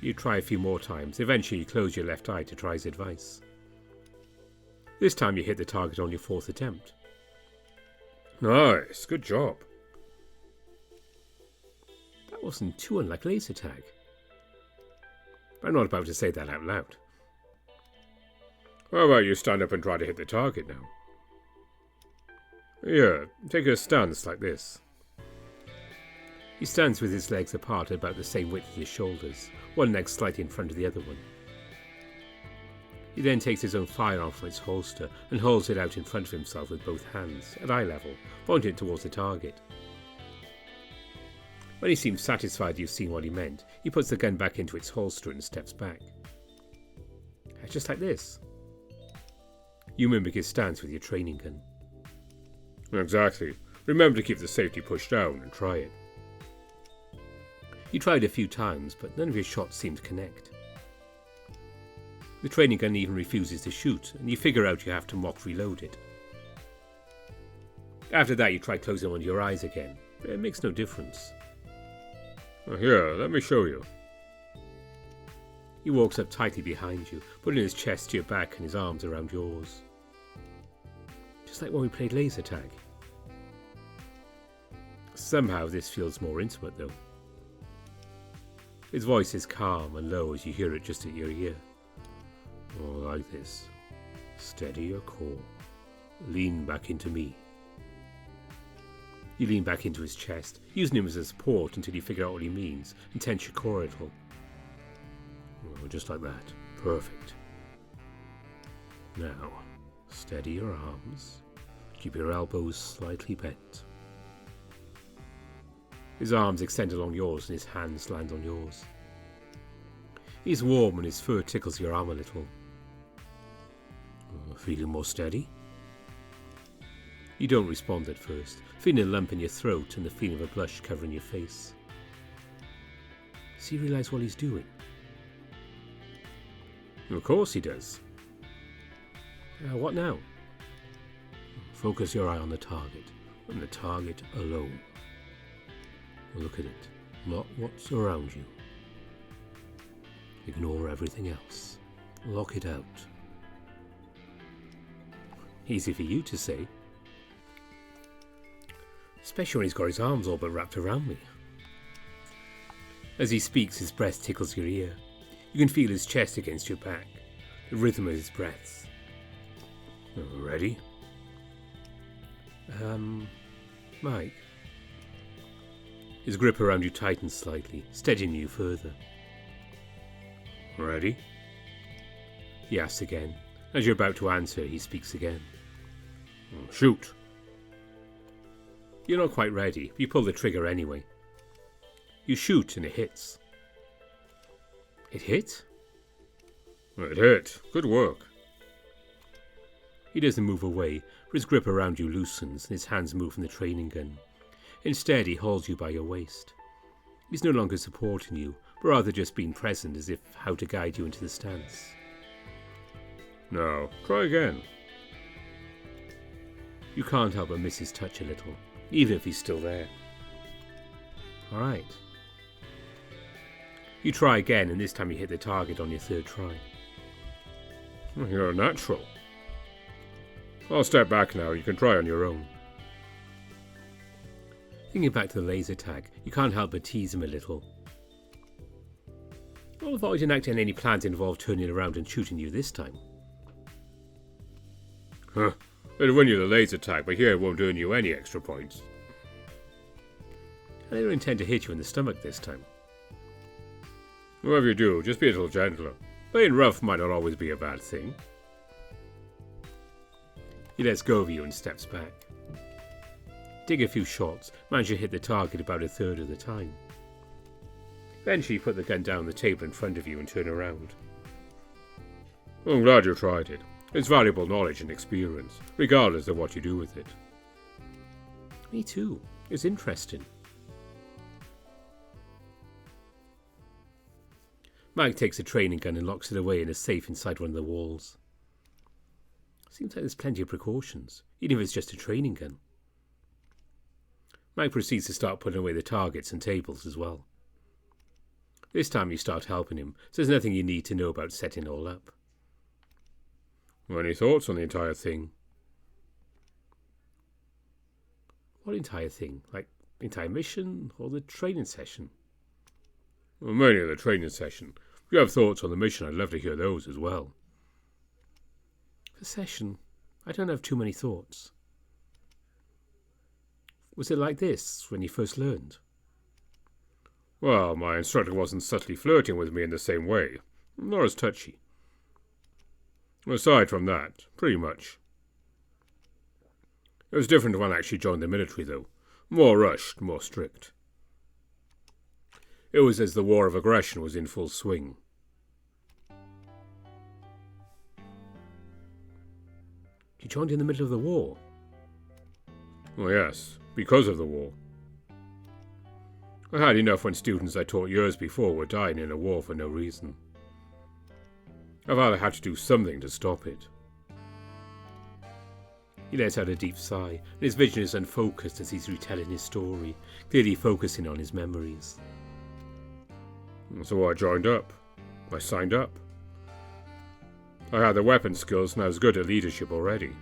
You try a few more times. Eventually you close your left eye to try his advice. This time you hit the target on your fourth attempt. Nice, good job. That wasn't too unlike laser tag. I'm not about to say that out loud. How about you stand up and try to hit the target now? Here, take a stance like this. He stands with his legs apart at about the same width as his shoulders, one leg slightly in front of the other one. He then takes his own firearm from its holster and holds it out in front of himself with both hands, at eye level, pointing it towards the target. When he seems satisfied you've seen what he meant, he puts the gun back into its holster and steps back. Just like this. You mimic his stance with your training gun. Exactly. Remember to keep the safety pushed down and try it. You tried a few times, but none of your shots seem to connect. The training gun even refuses to shoot, and you figure out you have to mock reload it. After that you try closing one of your eyes again. It makes no difference. Here, let me show you. He walks up tightly behind you, putting his chest to your back and his arms around yours. Just like when we played laser tag. Somehow this feels more intimate though. His voice is calm and low as you hear it just at your ear. Oh, like this. Steady your core. Lean back into me. You lean back into his chest, using him as a support until you figure out what he means and tense your core a little. Oh, just like that. Perfect. Now, steady your arms. Keep your elbows slightly bent. His arms extend along yours and his hands land on yours. He's warm and his fur tickles your arm a little. Feeling more steady? You don't respond at first, feeling a lump in your throat and the feeling of a blush covering your face. Does he realise what he's doing? Of course he does. What now? Focus your eye on the target, and the target alone. Look at it, not what's around you. Ignore everything else. Lock it out. Easy for you to say. Especially when he's got his arms all but wrapped around me. As he speaks, his breath tickles your ear. You can feel his chest against your back, the rhythm of his breaths. Ready? Mike. His grip around you tightens slightly, steadying you further. Ready? He asks again, As you're about to answer, he speaks again. Shoot. You're not quite ready. You pull the trigger anyway. You shoot and it hits. It hit? It hit. Good work. He doesn't move away, but his grip around you loosens and his hands move from the training gun. Instead, he holds you by your waist. He's no longer supporting you, but rather just being present as if how to guide you into the stance. Now, try again. You can't help but miss his touch a little, even if he's still there. All right. You try again, and this time you hit the target on your third try. You're a natural. I'll step back now. You can try on your own. Thinking back to the laser tag, you can't help but tease him a little. Well, if I didn't act on any plans involved turning around and shooting you this time. Huh. It'll win you the laser tag, but here it won't earn you any extra points. I don't intend to hit you in the stomach this time. Whatever you do, just be a little gentler. Playing rough might not always be a bad thing. He lets go of you and steps back. Dig a few shots, manage to hit the target about a third of the time. Eventually you put the gun down on the table in front of you and turn around. I'm glad you tried it. It's valuable knowledge and experience, regardless of what you do with it. Me too. It's interesting. Mike takes a training gun and locks it away in a safe inside one of the walls. Seems like there's plenty of precautions, even if it's just a training gun. Mike proceeds to start putting away the targets and tables as well. This time you start helping him, so there's nothing you need to know about setting it all up. Any thoughts on the entire thing? What entire thing? Like the entire mission or the training session? Well, mainly the training session. If you have thoughts on the mission, I'd love to hear those as well. The session? I don't have too many thoughts. Was it like this when you first learned? Well, my instructor wasn't subtly flirting with me in the same way, nor as touchy. Aside from that, pretty much. It was different when I actually joined the military, though. More rushed, more strict. It was as the war of aggression was in full swing. You joined in the middle of the war? Well, yes, because of the war. I had enough when students I taught years before were dying in a war for no reason. I've either had to do something to stop it. He lets out a deep sigh, and his vision is unfocused as he's retelling his story, clearly focusing on his memories. So I joined up. I signed up. I had the weapon skills and I was good at leadership already.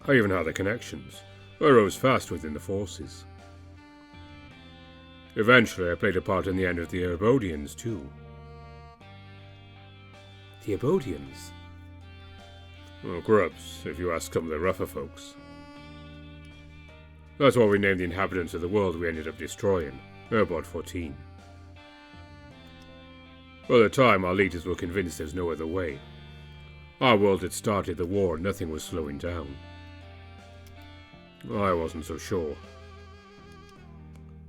I even had the connections. I rose fast within the forces. Eventually I played a part in the end of the Erebodians too. The Erebodians? Well, grubs, if you ask some of the rougher folks. That's what we named the inhabitants of the world we ended up destroying, Erebod 14. By the time our leaders were convinced there's no other way. Our world had started the war and nothing was slowing down. I wasn't so sure.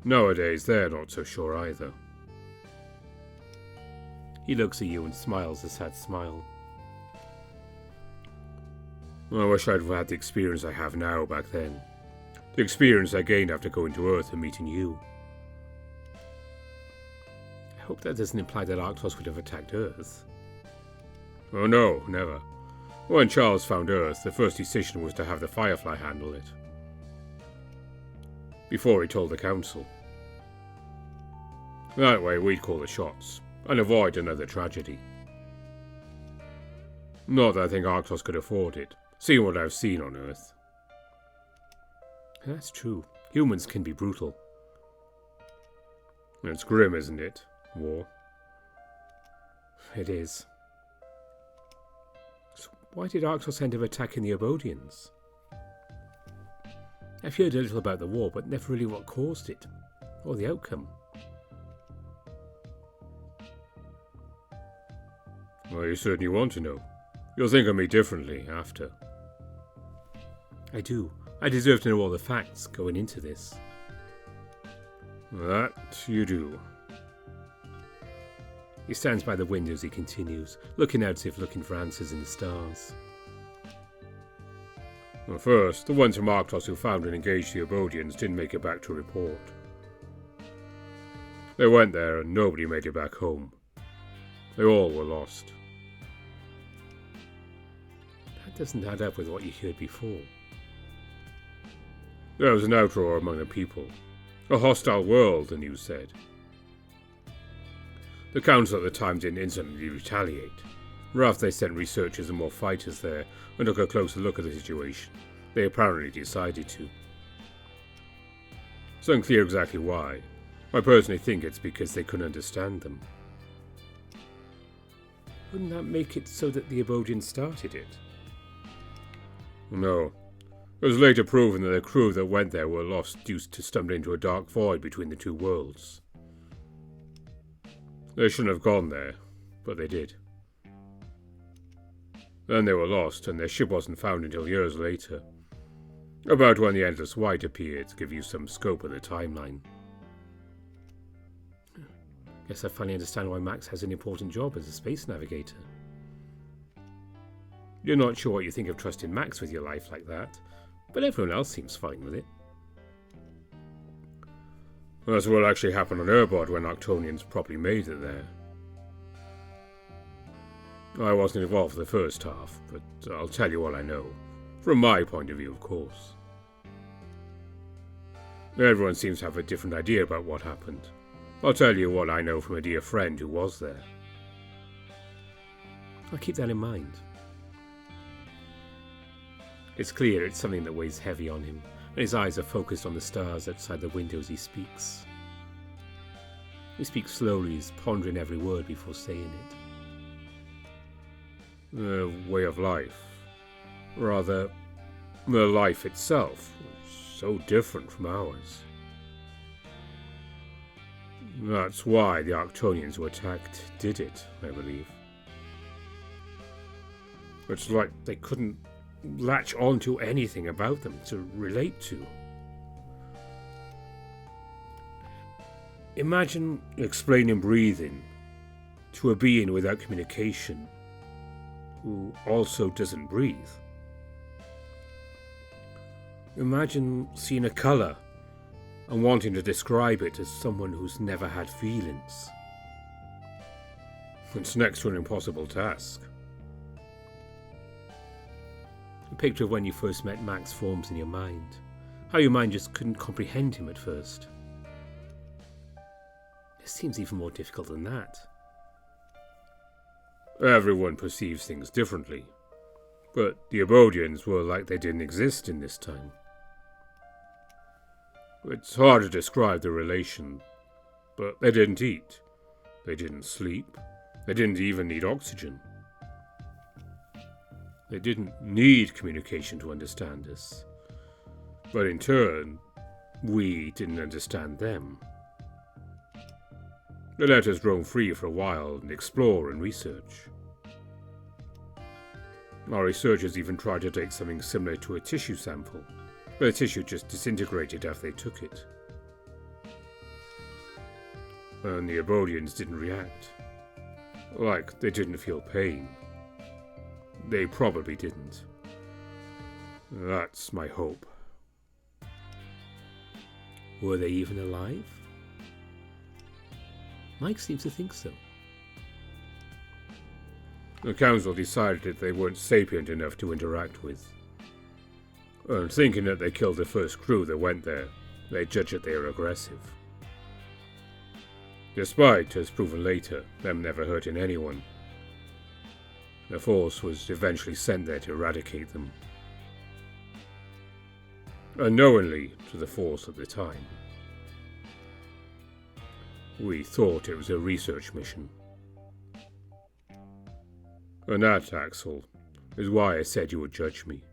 Nowadays, they're not so sure either. He looks at you and smiles a sad smile. I wish I'd had the experience I have now back then. The experience I gained after going to Earth and meeting you. I hope that doesn't imply that Arctos would have attacked Earth. Oh no, never. When Charles found Earth, the first decision was to have the Firefly handle it. Before he told the Council. That way we'd call the shots, and avoid another tragedy. Not that I think Arctos could afford it, seeing what I've seen on Earth. That's true. Humans can be brutal. It's grim, isn't it? War. It is. So why did Arctos end up attacking the Erebodians? I've heard a little about the war, but never really what caused it, or the outcome. Well, you certainly want to know. You'll think of me differently after. I do. I deserve to know all the facts going into this. That you do. He stands by the window as he continues, looking out as if looking for answers in the stars. Well, first, the ones from Arctos who found and engaged the Abodians didn't make it back to report. They went there and nobody made it back home. They all were lost. That doesn't add up with what you heard before. There was an outroar among the people. A hostile world, the news said. The council at the time didn't instantly retaliate. Rather, they sent researchers and more fighters there and took a closer look at the situation. They apparently decided to. It's unclear exactly why. I personally think it's because they couldn't understand them. Wouldn't that make it so that the Abodians started it? No. It was later proven that the crew that went there were lost due to stumbling into a dark void between the two worlds. They shouldn't have gone there, but they did. Then they were lost, and their ship wasn't found until years later. About when the Endless White appeared to give you some scope of the timeline. Guess I finally understand why Max has an important job as a space navigator. You're not sure what you think of trusting Max with your life like that, but everyone else seems fine with it. That's what actually happened on Urbod when Octonians properly made it there. I wasn't involved for the first half, but I'll tell you what I know. From my point of view, of course. Everyone seems to have a different idea about what happened. I'll tell you what I know from a dear friend who was there. I'll keep that in mind. It's clear it's something that weighs heavy on him, and his eyes are focused on the stars outside the window as he speaks. He speaks slowly, he's pondering every word before saying it. The way of life. Rather, the life itself was so different from ours. That's why the Arctonians who attacked did it, I believe. It's like they couldn't latch on to anything about them to relate to. Imagine explaining breathing to a being without communication who also doesn't breathe. Imagine seeing a colour and wanting to describe it as someone who's never had feelings. It's next to an impossible task. A picture of when you first met Max forms in your mind. How your mind just couldn't comprehend him at first. This seems even more difficult than that. Everyone perceives things differently, but the Abodians were like they didn't exist in this time. It's hard to describe the relation, but they didn't eat, they didn't sleep, they didn't even need oxygen. They didn't need communication to understand us, but in turn, we didn't understand them. They let us roam free for a while and explore and research. Our researchers even tried to take something similar to a tissue sample, but the tissue just disintegrated after they took it. And the Abodians didn't react. Like they didn't feel pain. They probably didn't. That's my hope. Were they even alive? Mike seems to think so. The council decided that they weren't sapient enough to interact with. And thinking that they killed the first crew that went there, they judged that they were aggressive. Despite, as proven later, them never hurting anyone. The force was eventually sent there to eradicate them. Unknowingly to the force at the time. We thought it was a research mission. And that, Axel, is why I said you would judge me.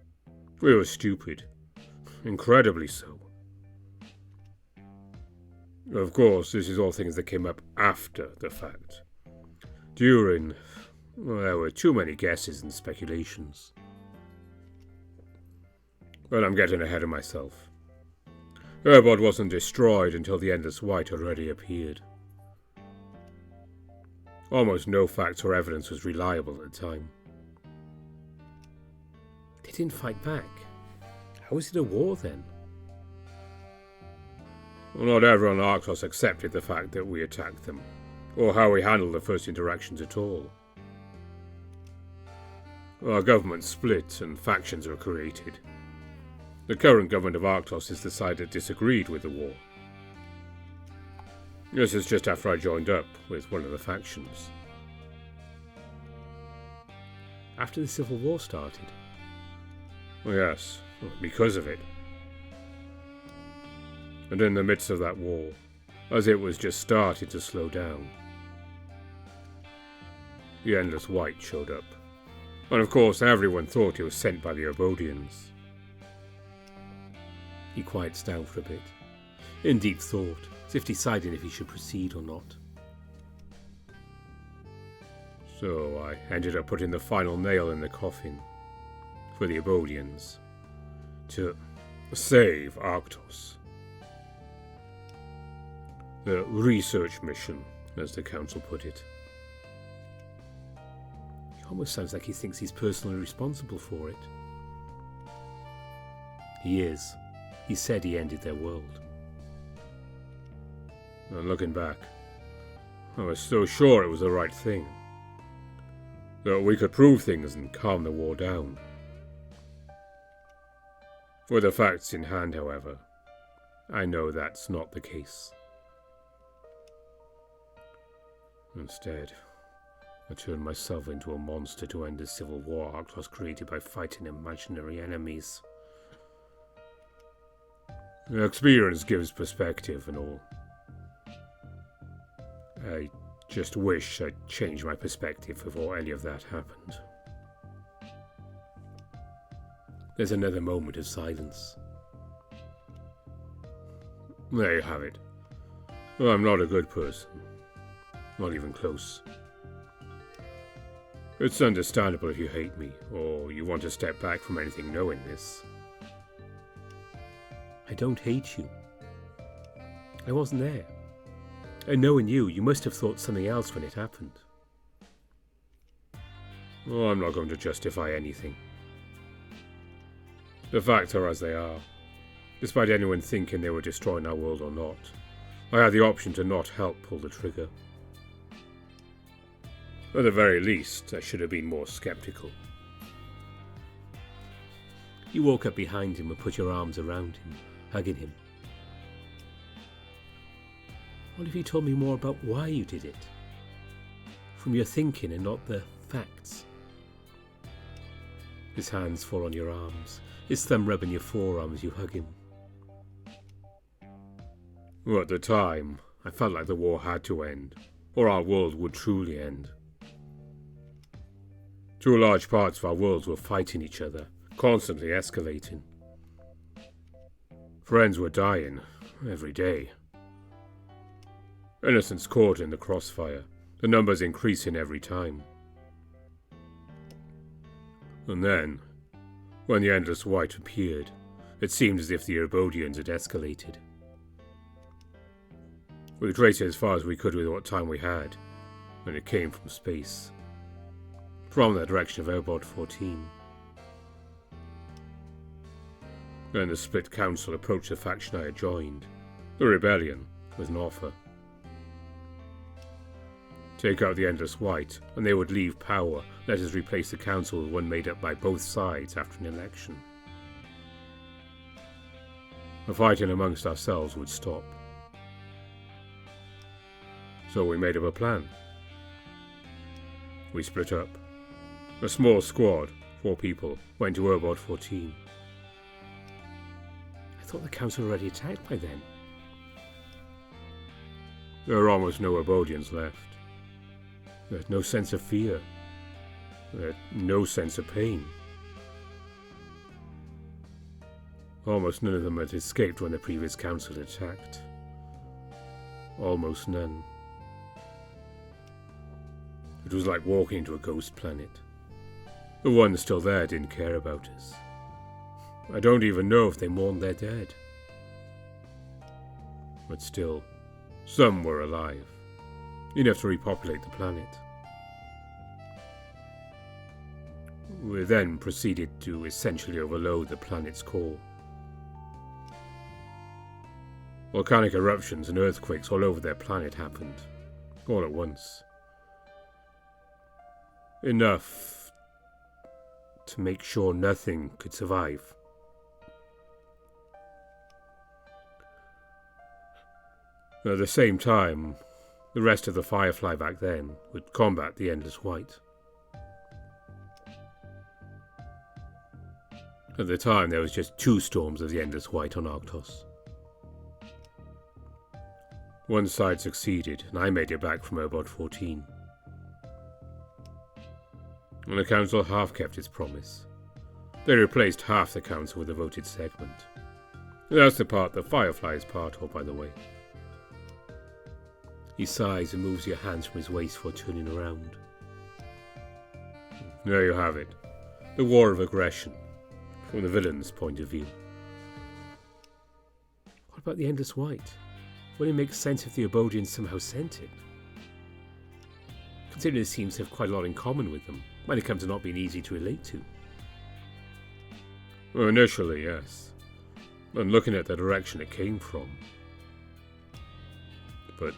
We were stupid. Incredibly so. Of course, this is all things that came up after the fact. During, Well, there were too many guesses and speculations. But I'm getting ahead of myself. Erbod wasn't destroyed until the Endless White already appeared. Almost no facts or evidence was reliable at the time. They didn't fight back. How was it a war then? Well, not everyone on Arctos accepted the fact that we attacked them, or how we handled the first interactions at all. Our government split and factions were created. The current government of Arctos is the side that disagreed with the war. This is just after I joined up with one of the factions. After the Civil War started? Yes, because of it. And in the midst of that war, as it was just starting to slow down, the Endless White showed up. And of course everyone thought he was sent by the Erbodians. He quiets down for a bit, in deep thought, as if deciding if he should proceed or not. So I ended up putting the final nail in the coffin for the Erbodians to save Arctos. The research mission, as the council put it. It almost sounds like he thinks he's personally responsible for it. He is. He said he ended their world. And looking back, I was so sure it was the right thing. That we could prove things and calm the war down. With the facts in hand, however, I know that's not the case. Instead, I turned myself into a monster to end the civil war Arctos created by fighting imaginary enemies. The experience gives perspective and all. I just wish I'd changed my perspective before any of that happened. There's another moment of silence. There you have it. I'm not a good person. Not even close. It's understandable if you hate me, or you want to step back from anything knowing this. I don't hate you. I wasn't there. And knowing you, you must have thought something else when it happened. Well, I'm not going to justify anything. The facts are as they are. Despite anyone thinking they were destroying our world or not, I had the option to not help pull the trigger. At the very least, I should have been more skeptical. You walk up behind him and put your arms around him, hugging him. What if you told me more about why you did it? From your thinking and not the facts. His hands fall on your arms, his thumb rubbing your forearm as you hug him. Well, at the time, I felt like the war had to end, or our world would truly end. Two large parts of our worlds were fighting each other, constantly escalating. Friends were dying, every day. Innocents caught in the crossfire, the numbers increasing every time. And then, when the Endless White appeared, it seemed as if the Erbodians had escalated. We traced it as far as we could with what time we had, and it came from space. From the direction of Erbod 14. Then the split council approached the faction I had joined, the rebellion, with an offer. Take out the Endless White, and they would leave power, let us replace the council with one made up by both sides after an election. The fighting amongst ourselves would stop. So we made up a plan. We split up. A small squad, 4 people, went to Erbod 14. I thought the council had already attacked by then. There are almost no Erbodians left. There's no sense of fear. There's no sense of pain. Almost none of them had escaped when the previous council attacked. Almost none. It was like walking into a ghost planet. The ones still there didn't care about us. I don't even know if they mourned their dead. But still, some were alive, enough to repopulate the planet. We then proceeded to essentially overload the planet's core. Volcanic eruptions and earthquakes all over their planet happened, all at once. Enough to make sure nothing could survive. At the same time, the rest of the Firefly back then would combat the Endless White. At the time, there was just 2 storms of the Endless White on Arctos. One side succeeded, and I made it back from Erbod 14. And the Council half kept its promise. They replaced half the Council with a voted segment. That's the part the Firefly is part of, by the way. He sighs and moves your hands from his waist before turning around. There you have it. The war of aggression, from the villain's point of view. What about the Endless White? Will it make sense if the Obodians somehow sent it? Considering it seems to have quite a lot in common with them, when it comes to not being easy to relate to. Well, initially, yes. And looking at the direction it came from. But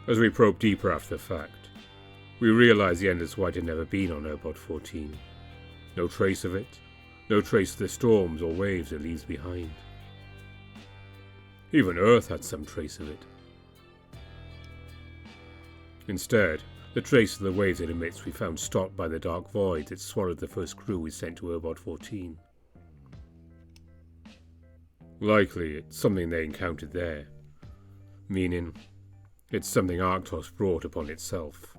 as we probe deeper after the fact, we realise the Endless White had never been on Erbod 14. No trace of it, no trace of the storms or waves it leaves behind. Even Earth had some trace of it. Instead, the trace of the waves it emits we found stopped by the dark void that swallowed the first crew we sent to Erbod 14. Likely it's something they encountered there, meaning it's something Arctos brought upon itself.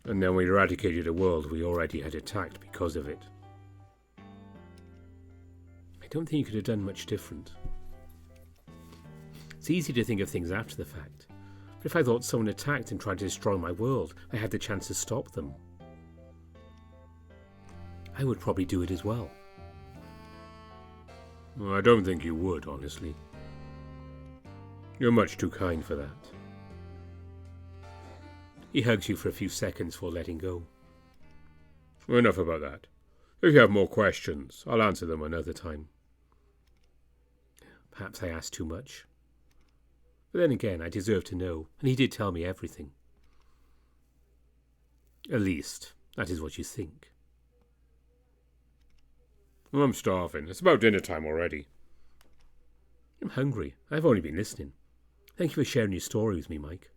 And then we eradicated a world we already had attacked because of it. I don't think you could have done much different. It's easy to think of things after the fact, but if I thought someone attacked and tried to destroy my world, I had the chance to stop them. I would probably do it as well. Well, I don't think you would, honestly. You're much too kind for that. He hugs you for a few seconds before letting go. Enough about that. If you have more questions, I'll answer them another time. Perhaps I asked too much. But then again, I deserve to know, and he did tell me everything. At least, that is what you think. Well, I'm starving. It's about dinner time already. I'm hungry. I've only been listening. Thank you for sharing your story with me, Mike.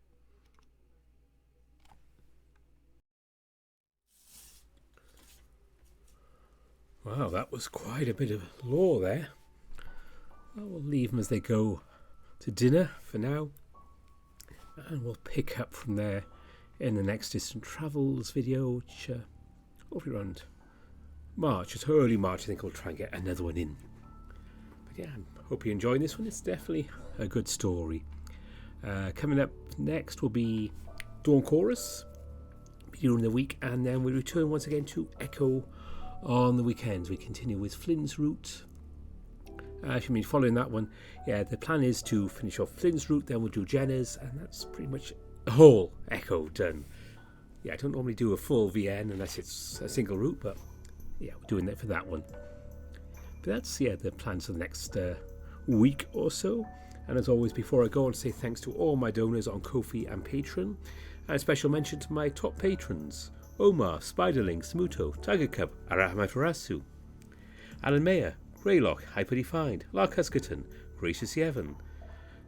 Wow, that was quite a bit of lore there. Well, we'll leave them as they go to dinner for now. And we'll pick up from there in the next Distant Travels video, which hopefully around March. It's early March, I think we'll try and get another one in. But yeah, I hope you're enjoying this one. It's definitely a good story. Coming up next will be Dawn Chorus during the week, and then we return once again to Echo on the weekends. We continue with Flynn's Route. Following that one, yeah, the plan is to finish off Flynn's Route, then we'll do Jenna's, and that's pretty much the whole Echo done. Yeah, I don't normally do a full VN unless it's a single route, but yeah, we're doing that for that one. But that's, yeah, the plans for the next week or so. And as always, before I go, I want to say thanks to all my donors on Ko-fi and Patreon. And a special mention to my top patrons: Omar, Spiderling, Smuto, Tiger Cub, Arahamatarasu, Alan Mayer, Greylock, Hyper-Defined, Lark Huskerton, Gracious Yevon,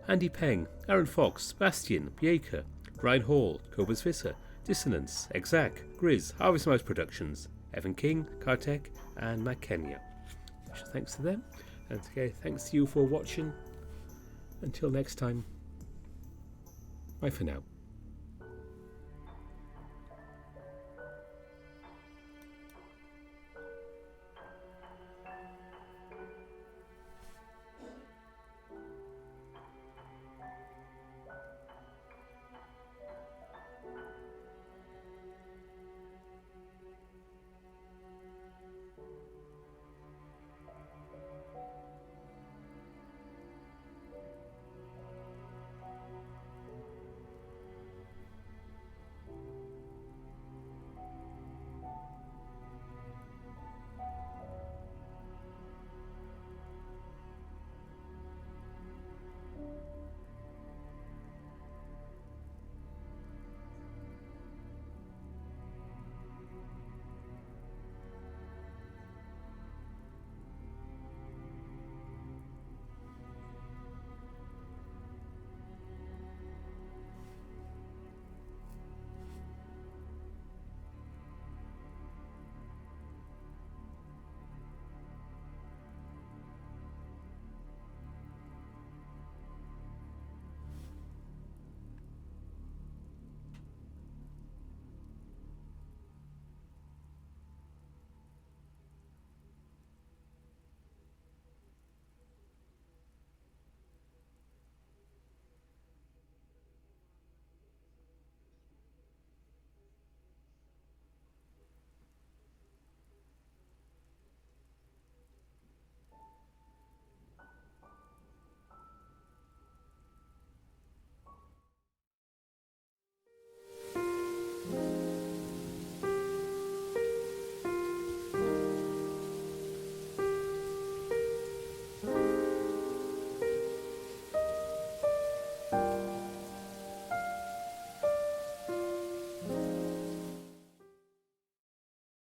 Andy Peng, Aaron Fox, Bastian, Bieker, Brian Hall, Cobus Visser, Dissonance, Exact, Grizz, Harvest Mouse Productions, Evan King, Kartek, and Matt Kenya. Special thanks to them. And okay, thanks to you for watching. Until next time, bye for now.